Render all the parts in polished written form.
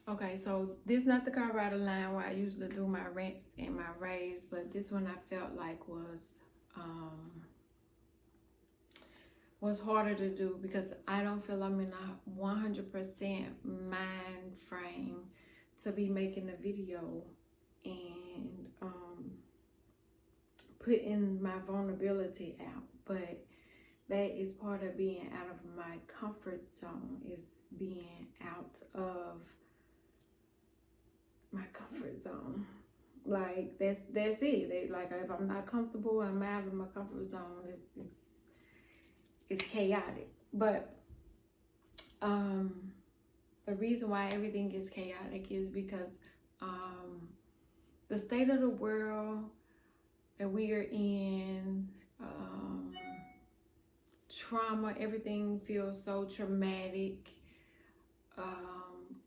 Okay, so this is not the Colorado line where I usually do my rants and my raves, but this one I felt like was harder to do because I don't feel I'm in a 100% mind frame to be making a video and putting my vulnerability out. But that is part of being out of my comfort zone, is being out of my comfort zone. Like that's it. Like if I'm not comfortable, I'm out of my comfort zone. It's chaotic. But the reason why everything is chaotic is because the state of the world that we are in, trauma, everything feels so traumatic.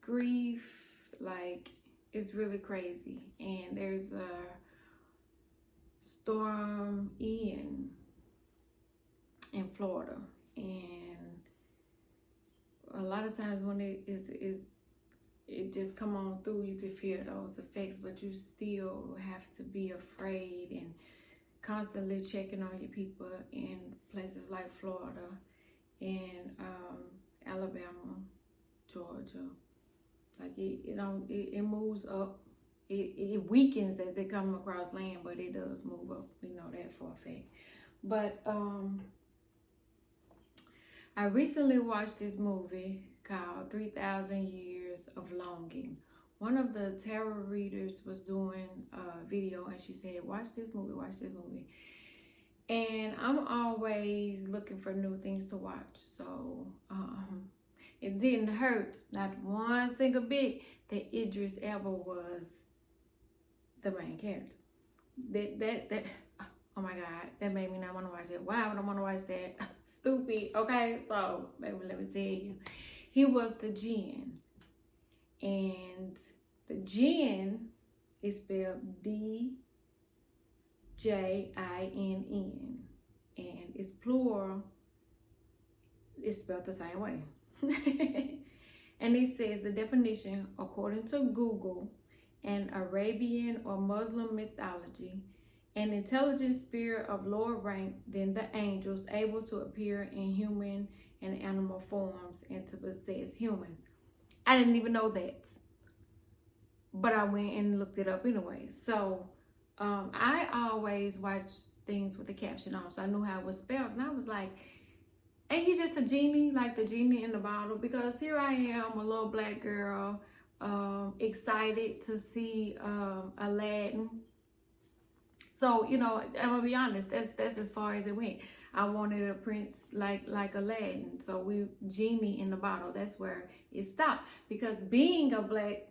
Grief, like, it's really crazy. And there's a storm Ian in Florida, and a lot of times when it just come on through, you can feel those effects, but you still have to be afraid and constantly checking on your people in places like Florida and Alabama, Georgia. Like it moves up. It weakens as it comes across land, but it does move up. We know that for a fact. But I recently watched this movie called 3,000 Years of Longing. One of the tarot readers was doing a video and she said, watch this movie. And I'm always looking for new things to watch. So it didn't hurt, not one single bit, that Idris Elba was the main character. That oh my God, that made me not want to watch it. Why would I want to watch that? Stupid. Okay, so baby, let me tell you, he was the jinn, and the jinn is spelled D-J-I-N-N, and it's plural. It's spelled the same way. And it says the definition, according to Google, an Arabian or Muslim mythology, an intelligent spirit of lower rank than the angels, able to appear in human and animal forms and to possess humans. I didn't even know that, but I went and looked it up anyway. So I always watch things with the caption on, so I knew how it was spelled, and I was like, ain't he just a genie, like the genie in the bottle? Because here I am, a little black girl, excited to see Aladdin. So, you know, I'm gonna be honest, that's as far as it went. I wanted a prince like Aladdin. So we genie in the bottle. That's where it stopped. Because being a black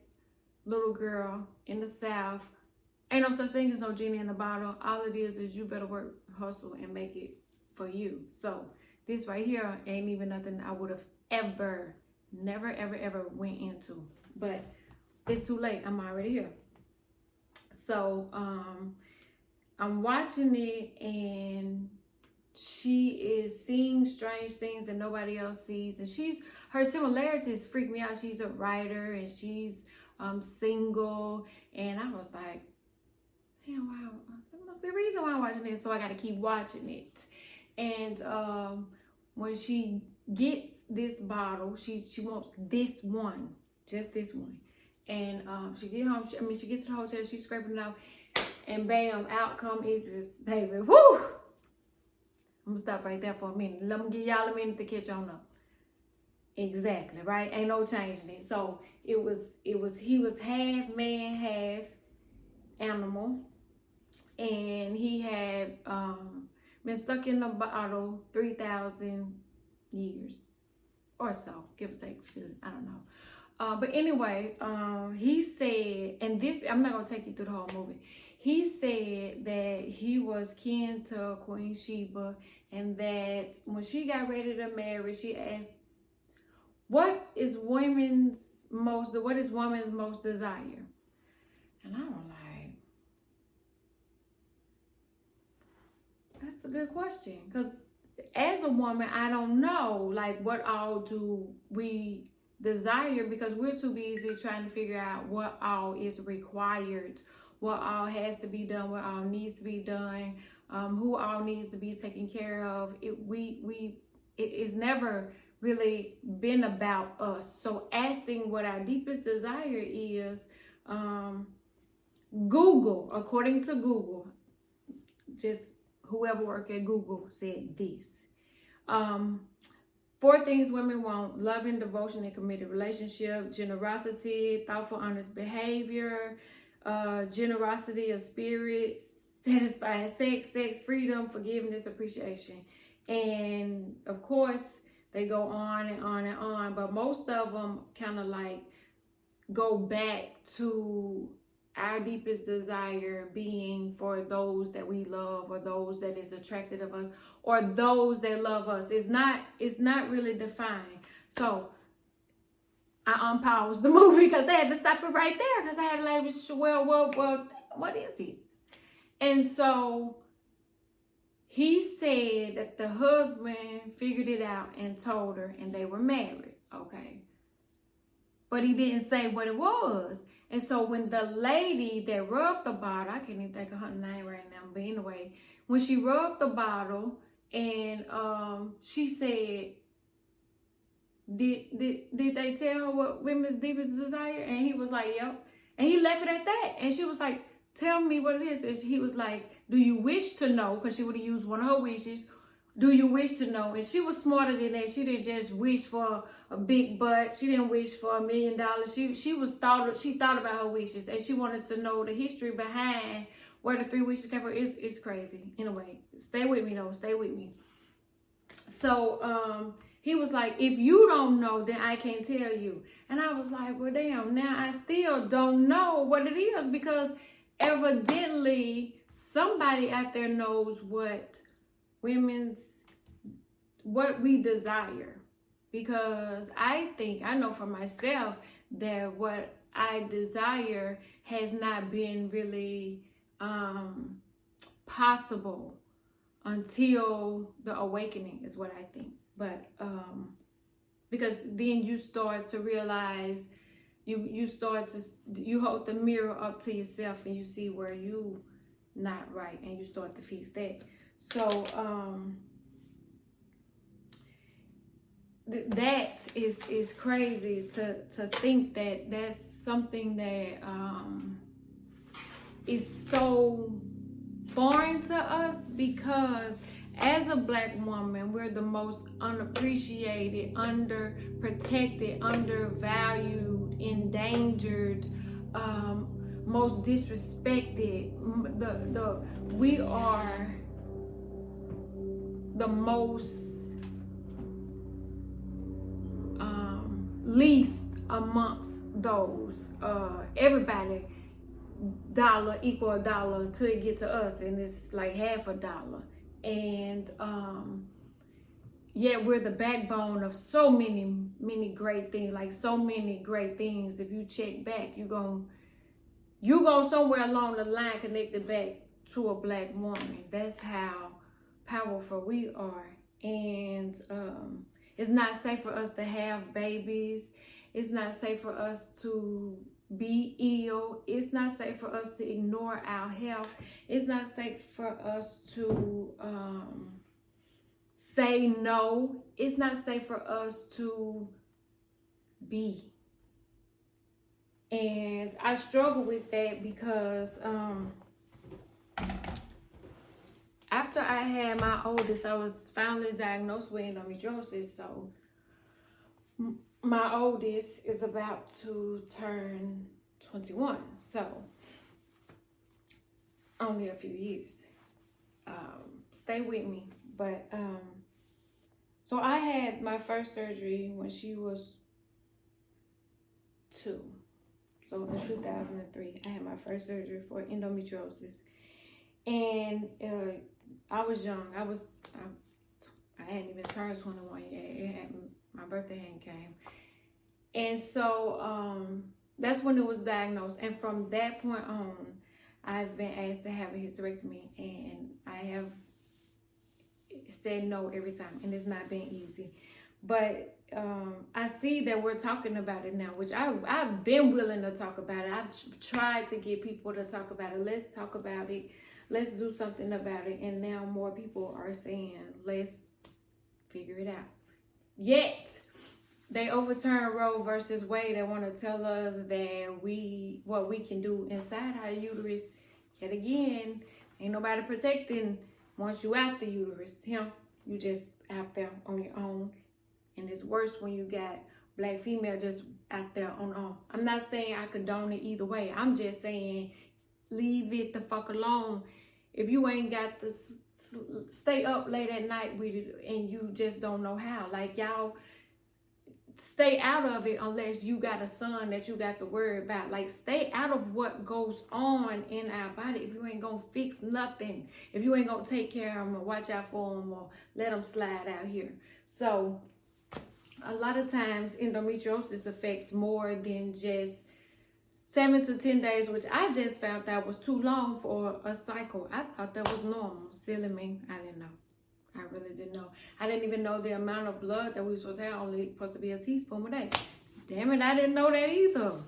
little girl in the South, ain't no such thing as no genie in the bottle. All it is you better work, hustle, and make it for you. So this right here ain't even nothing I would have ever, never, ever went into. But it's too late. I'm already here. So I'm watching it, and she is seeing strange things that nobody else sees. And her similarities freak me out. She's a writer, and she's single. And I was like, damn, wow, there must be a reason why I'm watching this. So I got to keep watching it. And when she gets this bottle, she wants this one, just this one. And she gets home. She gets to the hotel. She's scraping it out. And bam, out come Idris, baby. Woo! I'm gonna stop right there for a minute. Let me give y'all a minute to catch on up. Exactly, right? Ain't no changing it. So he was half man, half animal. And he had been stuck in the bottle 3,000 years or so, give or take. I don't know. But anyway, he said, and this, I'm not gonna take you through the whole movie. He said that he was kin to Queen Sheba, and that when she got ready to marry, she asked, what is woman's most desire? And I was like, that's a good question. Because as a woman, I don't know, like, what all do we desire because we're too busy trying to figure out what all is required, what all has to be done, what all needs to be done, who all needs to be taken care of. It's never really been about us. So asking what our deepest desire is, Google, according to Google, just whoever worked at Google said this. 4 things women want: loving, devotion, and committed relationship, generosity, thoughtful, honest behavior, generosity of spirit, satisfying sex, freedom, forgiveness, appreciation. And of course, they go on and on and on, but most of them kind of like go back to our deepest desire being for those that we love, or those that is attracted of us, or those that love us. It's not really defined. So I unpaused the movie because I had to stop it right there because I had to like, well, what is it? And so he said that the husband figured it out and told her, and they were married, okay? But he didn't say what it was. And so when the lady that rubbed the bottle, I can't even think of her name right now, but anyway, when she rubbed the bottle and she said, did they tell her what women's deepest desire? And he was like, yep. And he left it at that. And she was like, tell me what it is. And he was like, do you wish to know? Because she would have used one of her wishes. Do you wish to know? And she was smarter than that. She didn't just wish for a big butt. She didn't wish for $1 million. She thought about her wishes, and she wanted to know the history behind where the 3 wishes came from. It's crazy. Anyway, stay with me though. Stay with me. So he was like, if you don't know, then I can't tell you. And I was like, well, damn. Now I still don't know what it is, because evidently somebody out there knows what we desire. Because I know for myself that what I desire has not been really possible until the awakening, is what I think. But because then you start to realize, you hold the mirror up to yourself and you see where you not right, and you start to fix that. So that is crazy to think that that's something that is so foreign to us, because as a Black woman, we're the most unappreciated, underprotected, undervalued, endangered, most disrespected. We are the most least amongst those. Everybody dollar equal a dollar until it get to us, and it's like half a dollar. And yet we're the backbone of so many great things. Like so many great things. If you check back, you go somewhere along the line connected back to a Black woman. That's how powerful we are. And it's not safe for us to have babies. It's not safe for us to be ill. It's not safe for us to ignore our health. It's not safe for us to say no. It's not safe for us to be. And I struggle with that because after I had my oldest, I was finally diagnosed with endometriosis. So my oldest is about to turn 21. So only a few years. Stay with me. But so I had my first surgery when she was 2. So in 2003, I had my first surgery for endometriosis. And I was young. I hadn't even turned 21 yet. My birthday hadn't came. And so that's when it was diagnosed. And from that point on, I've been asked to have a hysterectomy. And I have said no every time. And it's not been easy. But I see that we're talking about it now, which I've been willing to talk about it. I've tried to get people to talk about it. Let's talk about it. Let's do something about it. And now more people are saying, let's figure it out. Yet, they overturn Roe versus Wade. They want to tell us that what we can do inside our uterus. Yet again, ain't nobody protecting once you out the uterus. You just out there on your own. And it's worse when you got black female just out there on own. I'm not saying I condone it either way. I'm just saying leave it the fuck alone. If you ain't got to stay up late at night with it and you just don't know how. Like, y'all stay out of it unless you got a son that you got to worry about. Like, stay out of what goes on in our body. If you ain't gonna fix nothing, if you ain't gonna take care of them or watch out for them or let them slide out here. So a lot of times endometriosis affects more than just 7 to 10 days, which I just found out was too long for a cycle. I thought that was normal. Silly me. I didn't know. I really didn't know. I didn't even know the amount of blood that we were supposed to have, only supposed to be a teaspoon a day. Damn it, I didn't know that either.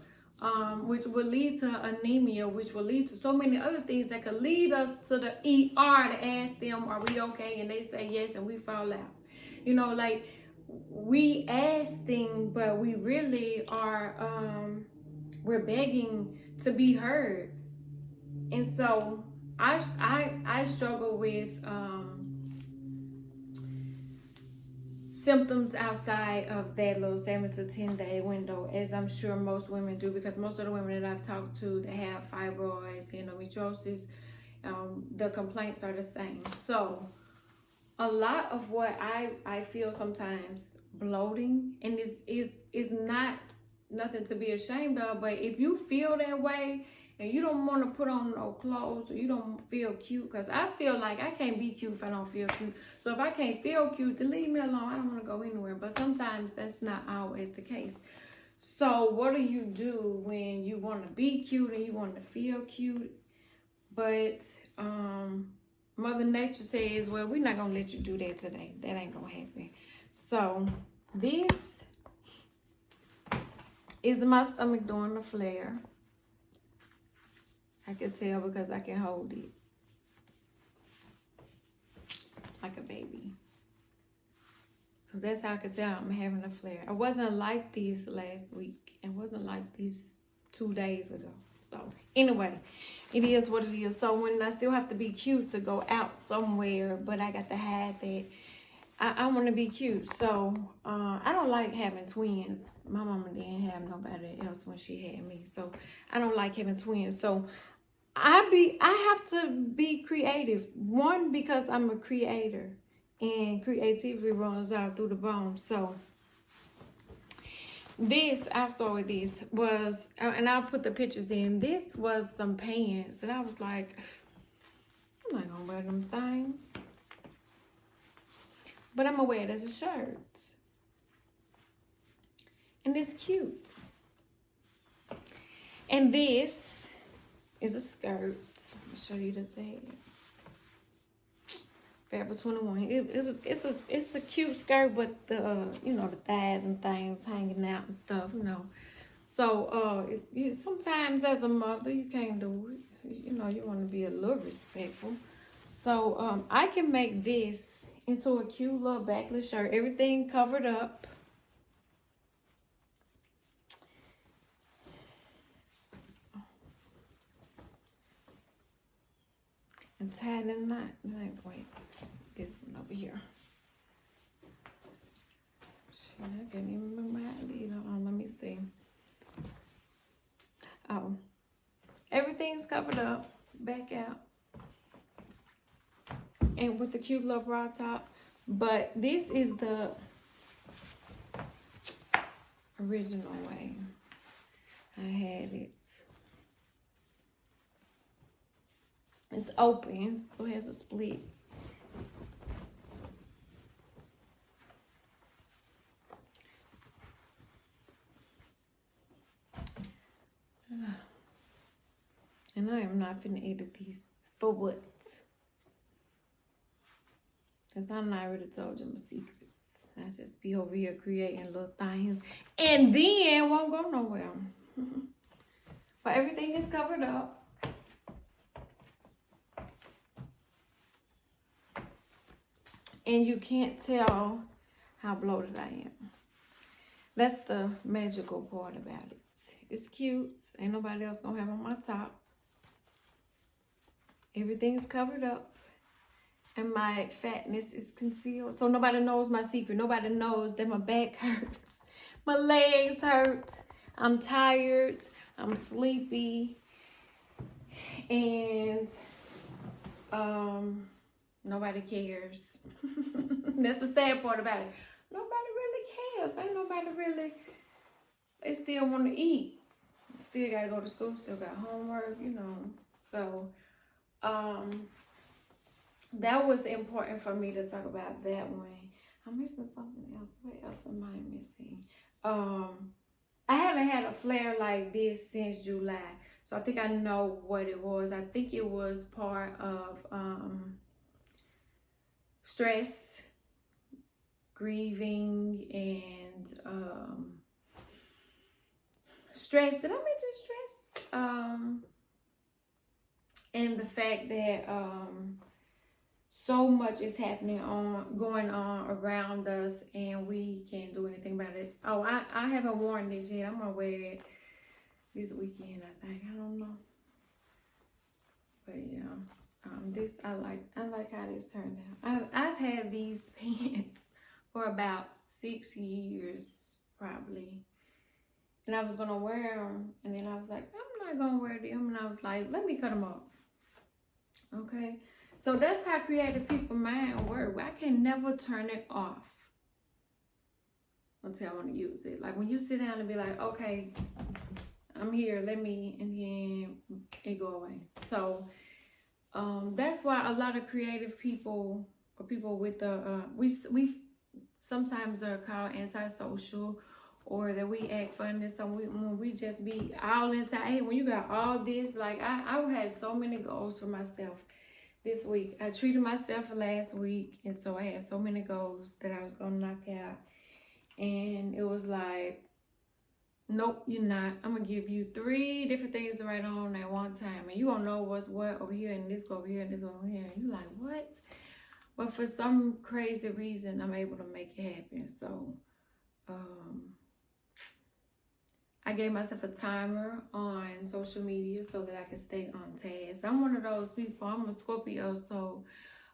Which would lead to anemia, which will lead to so many other things that could lead us to the ER to ask them, are we okay? And they say yes, and we fall out. You know, like, we asking, but we really are, we're begging to be heard. And so I struggle with symptoms outside of that little 7 to 10 day window, as I'm sure most women do, because most of the women that I've talked to that have fibroids, endometriosis, the complaints are the same. So a lot of what I feel sometimes bloating, and this is not nothing to be ashamed of, but if you feel that way and you don't want to put on no clothes or you don't feel cute, because I feel like I can't be cute if I don't feel cute. So if I can't feel cute, then leave me alone. I don't want to go anywhere. But sometimes that's not always the case. So what do you do when you want to be cute and you want to feel cute, but Mother Nature says, well, we're not going to let you do that today. That ain't going to happen. So this is my stomach doing the flare. I can tell because I can hold it like a baby. So that's how I can tell I'm having a flare. I wasn't like this last week. It wasn't like this 2 days ago. So anyway, it is what it is. So when I still have to be cute to go out somewhere, but I got to hide that, I want to be cute. So I don't like having twins. My mama didn't have nobody else when she had me. So I don't like having twins. So I have to be creative. One, because I'm a creator and creativity runs out through the bones. So this, I'll start with this, was, and I'll put the pictures in. This was some pants that I was like, I'm not gonna wear them things. But I'm gonna wear it as a shirt. And it's cute. And this is a skirt. I'll show you the tag. Forever 21. It's a cute skirt, but the you know, the thighs and things hanging out and stuff, you know. So sometimes as a mother you can't do it. You know, you want to be a little respectful. So I can make this into a cute little backless shirt. Everything covered up. And tied in knot. Wait, this one over here. Shit, I can't even remember how I did. Hold on, let me see. Oh, everything's covered up, back out, and with the cute little bra top. But this is the original way I had it. It's open, so it has a split. And I am not finna edit these. For what? Because I already told you my secrets. I just be over here creating little things and then won't go nowhere. But everything is covered up. And you can't tell how bloated I am. That's the magical part about it. It's cute. Ain't nobody else gonna have on my top. Everything's covered up. And my fatness is concealed. So nobody knows my secret. Nobody knows that my back hurts. My legs hurt. I'm tired. I'm sleepy. And nobody cares. That's the sad part about it. Nobody really cares. Ain't nobody really. They still want to eat. Still gotta go to school. Still got homework, you know. So, that was important for me to talk about that one. I'm missing something else. What else am I missing? I haven't had a flare like this since July. So I think I know what it was. I think it was part of stress, grieving, and stress. Did I mention stress? And the fact that so much is going on around us, and we can't do anything about it. Oh, I haven't worn this yet. I'm gonna wear it this weekend, I think. I don't know, but yeah, this I like how this turned out. I've had these pants for about 6 years probably, and I was gonna wear them, and then I was like, I'm not gonna wear them, and I was like, let me cut them off. Okay. So that's how creative people mind work. I can never turn it off until I want to use it. Like when you sit down and be like, okay, I'm here, let me, and then it go away. So that's why a lot of creative people, or people with the, we sometimes are called antisocial, or that we act funny. So when we just be all into, hey, when you got all this, like I had so many goals for myself this week. I treated myself last week, and so I had so many goals that I was gonna knock out. And it was like, nope, you're not. I'm gonna give you 3 different things to write on at one time, and you gonna know what's what over here, and this go over here, and this over here. And you like, what? But for some crazy reason, I'm able to make it happen. So I gave myself a timer on social media so that I can stay on task. I'm one of those people. I'm a Scorpio, so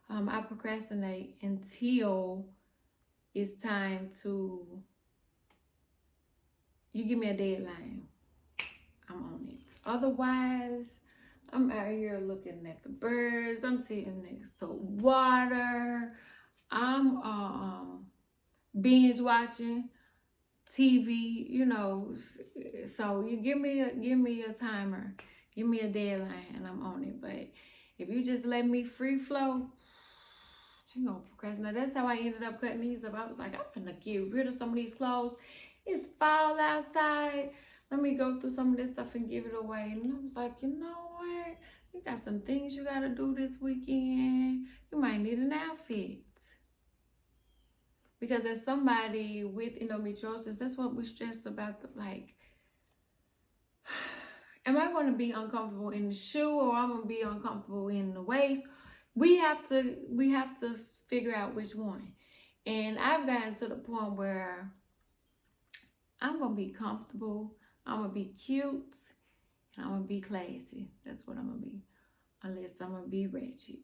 I procrastinate until it's time to. You give me a deadline, I'm on it. Otherwise, I'm out here looking at the birds. I'm sitting next to water. I'm binge watching TV, you know. So you give me a timer, give me a deadline, and I'm on it. But if you just let me free flow, you gonna procrastinate. That's how I ended up cutting these up. I was like, I'm gonna get rid of some of these clothes. It's fall outside. Let me go through some of this stuff and give it away. And I was like, you know what? You got some things you gotta do this weekend. You might need an outfit. Because as somebody with endometriosis, that's what we're stressed about. Like, am I going to be uncomfortable in the shoe, or I'm going to be uncomfortable in the waist? We have to figure out which one. And I've gotten to the point where I'm going to be comfortable, I'm going to be cute, and I'm going to be classy. That's what I'm going to be. Unless I'm going to be ratchet.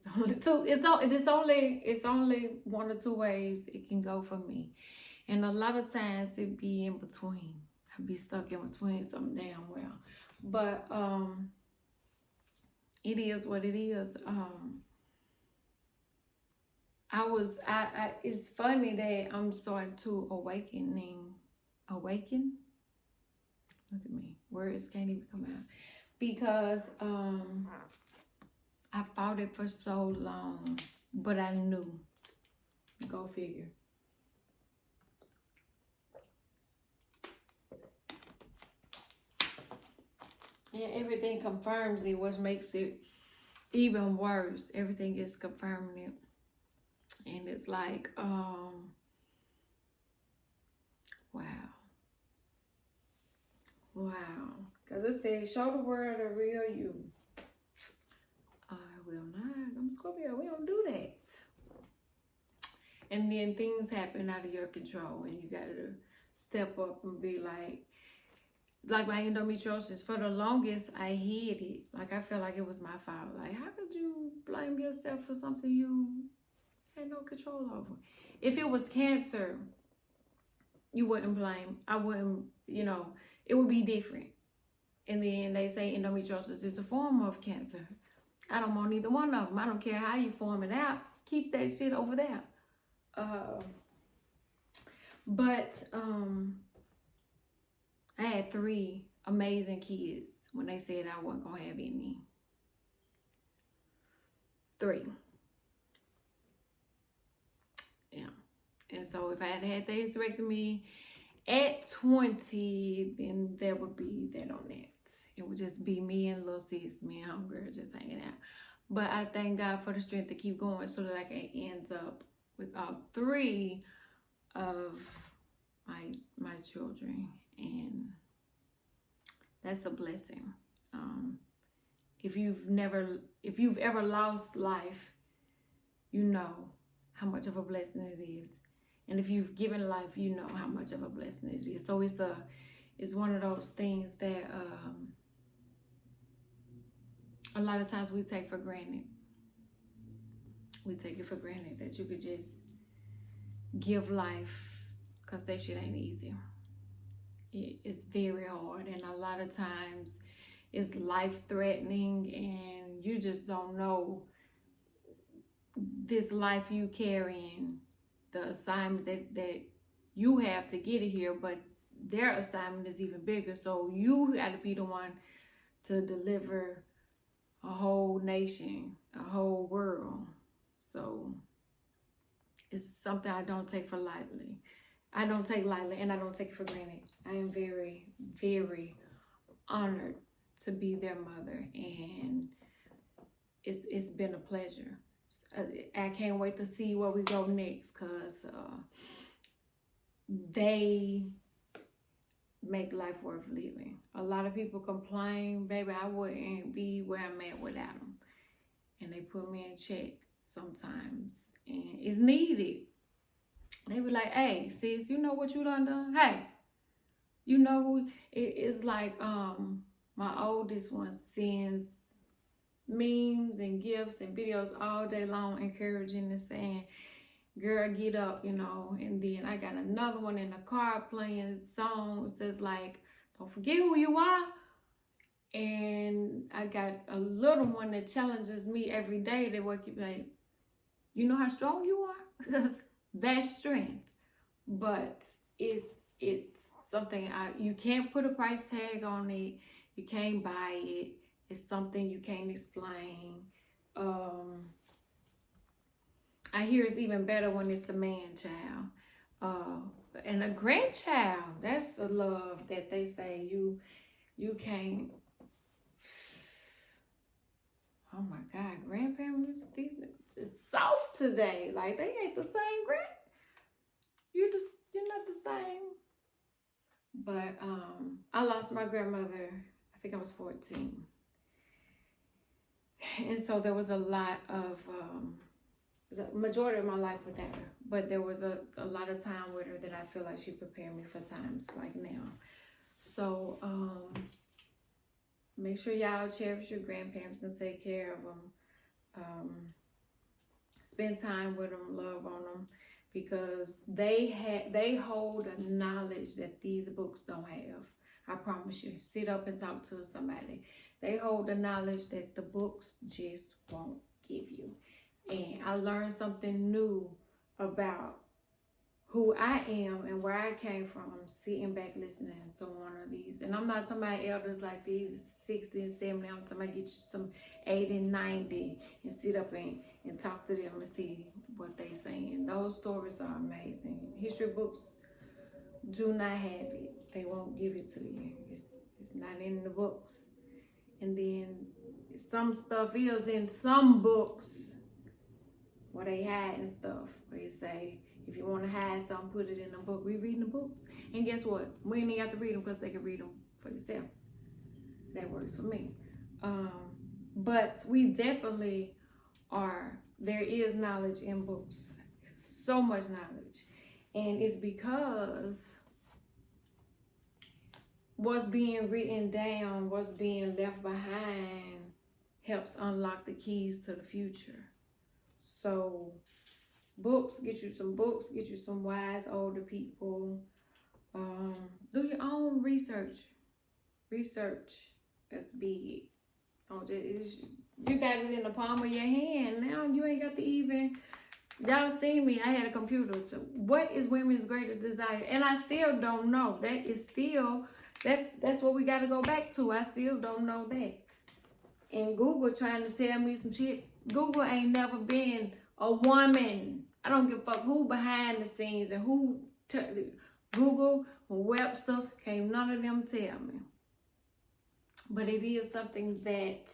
It's only 1 or 2 ways it can go for me. And a lot of times it be in between. I be stuck in between some damn well. But it is what it is. It's funny that I'm starting to awaken. Look at me. Words can't even come out. Because I fought it for so long, but I knew. Go figure. And everything confirms it, which makes it even worse. Everything is confirming it. And it's like, Wow. Because it says, show the world the real you. I will not. I'm Scorpio. We don't do that. And then things happen out of your control, and you got to step up and be like my endometriosis. For the longest, I hid it. Like, I felt like it was my fault. Like, how could you blame yourself for something you had no control over? If it was cancer, you wouldn't blame. I wouldn't, it would be different. And then they say endometriosis is a form of cancer. I don't want either one of them. I don't care how you form it out. Keep that shit over there. But I had 3 amazing kids when they said I wasn't gonna have any. 3. Yeah. And so if I had had the hysterectomy at 20, then there would be that on that. It would just be me and little sis, me and homegirl just hanging out. But I thank God for the strength to keep going so that I can end up with all 3 of my children, and that's a blessing. If you've ever lost life, you know how much of a blessing it is, and if you've given life, you know how much of a blessing it is. So it's one of those things that a lot of times we take for granted. We take it for granted that you could just give life, because that shit ain't easy. It's very hard, and a lot of times it's life-threatening, and you just don't know this life you carrying, the assignment that you have to get it here, but their assignment is even bigger. So you got to be the one to deliver a whole nation, a whole world. So it's something I don't take for lightly. I don't take lightly, and I don't take it for granted. I am very, very honored to be their mother, and it's been a pleasure. I can't wait to see where we go next, because they make life worth living. A lot of people complain, baby, I wouldn't be where I'm at without them. And they put me in check sometimes, and it's needed. They be like, hey, sis, you know what you done? Hey, you know who? It's like my oldest one sends memes and gifts and videos all day long, encouraging and saying, girl, get up, And then I got another one in the car playing songs that's like, don't forget who you are. And I got a little one that challenges me every day. They wake up like, you know how strong you are? Because that's strength. But it's something you can't put a price tag on it. You can't buy it. It's something you can't explain. I hear it's even better when it's a man-child. And a grandchild, that's the love that they say you can't. Oh my God, grandparents, it's soft today. Like, they ain't the same you're not the same. But I lost my grandmother, I think I was 14. And so there was a lot of the majority of my life without her, but there was a lot of time with her that I feel like she prepared me for times like now. So make sure y'all cherish your grandparents and take care of them. Spend time with them, love on them, because they hold a knowledge that these books don't have. I promise you. Sit up and talk to somebody. They hold the knowledge that the books just won't give you. And I learned something new about who I am and where I came from sitting back listening to one of these. And I'm not talking about elders like these 60 and 70. I'm talking about get you some 80 and 90 and sit up and talk to them and see what they saying. Those stories are amazing. History books do not have it. They won't give it to you. It's not in the books. And then some stuff is in some books where they hide and stuff. Where you say, if you want to hide something, put it in the book. We reading the books. And guess what? We ain't got to read them because they can read them for yourself. That works for me. But we definitely are, there is knowledge in books, so much knowledge. And it's because what's being written down, what's being left behind helps unlock the keys to the future. So books, get you some books, get you some wise older people. Do your own research. Research, that's big. You got it in the palm of your hand. Now you ain't got to even, y'all seen me, I had a computer. So what is women's greatest desire? And I still don't know. That is still, that's what we got to go back to. I still don't know that. And Google trying to tell me some shit. Google ain't never been a woman. I don't give a fuck who behind the scenes and who, Google, Webster, can't none of them tell me. But it is something that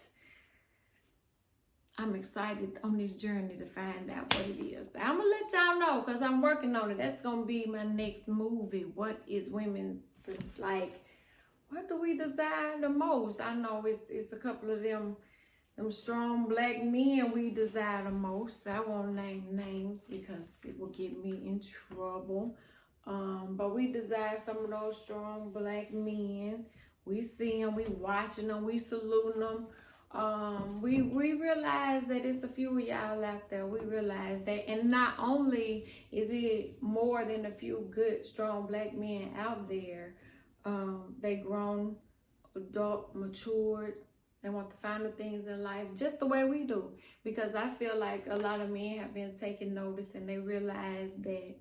I'm excited on this journey to find out what it is. I'm going to let y'all know because I'm working on it. That's going to be my next movie. What is women's, like, what do we desire the most? I know it's a couple of them strong black men we desire the most. I won't name names because it will get me in trouble. But we desire some of those strong black men. We see them, we watching them, we saluting them. We realize that it's a few of y'all out there. We realize that. And not only is it more than a few good, strong black men out there, they grown, adult, matured. They want the finer things in life just the way we do. Because I feel like a lot of men have been taking notice and they realize that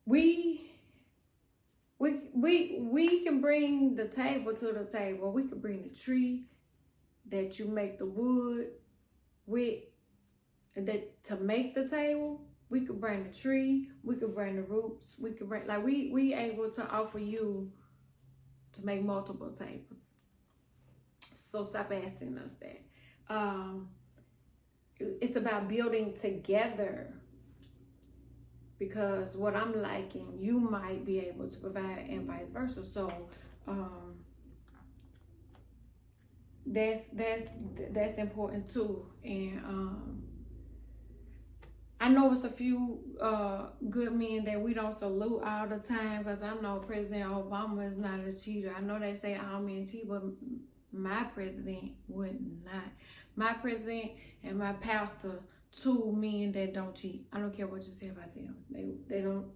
we can bring the table to the table. We can bring the tree that you make the wood with, that to make the table. We could bring the tree. We could bring the roots. We could bring, like, we able to offer you to make multiple tables. So stop asking us that. It's about building together. Because what I'm liking, you might be able to provide, and vice versa. So that's important too. And I know it's a few good men that we don't salute all the time. Because I know President Obama is not a cheater. I know they say all men cheat, but my president would not. My president and my pastor, two men that don't cheat. I don't care what you say about them. They don't,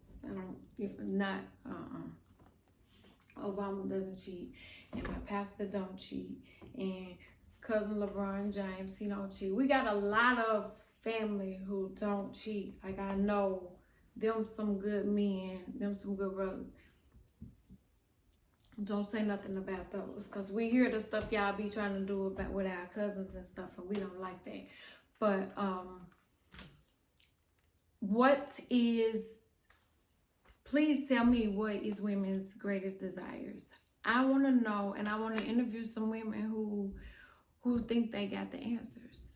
Obama doesn't cheat. And my pastor don't cheat. And cousin LeBron James, he don't cheat. We got a lot of family who don't cheat. Like, I know them some good men, them some good brothers. Don't say nothing about those. Because we hear the stuff y'all be trying to do about with our cousins and stuff. And we don't like that. But please tell me what is women's greatest desires. I want to know, and I want to interview some women who think they got the answers.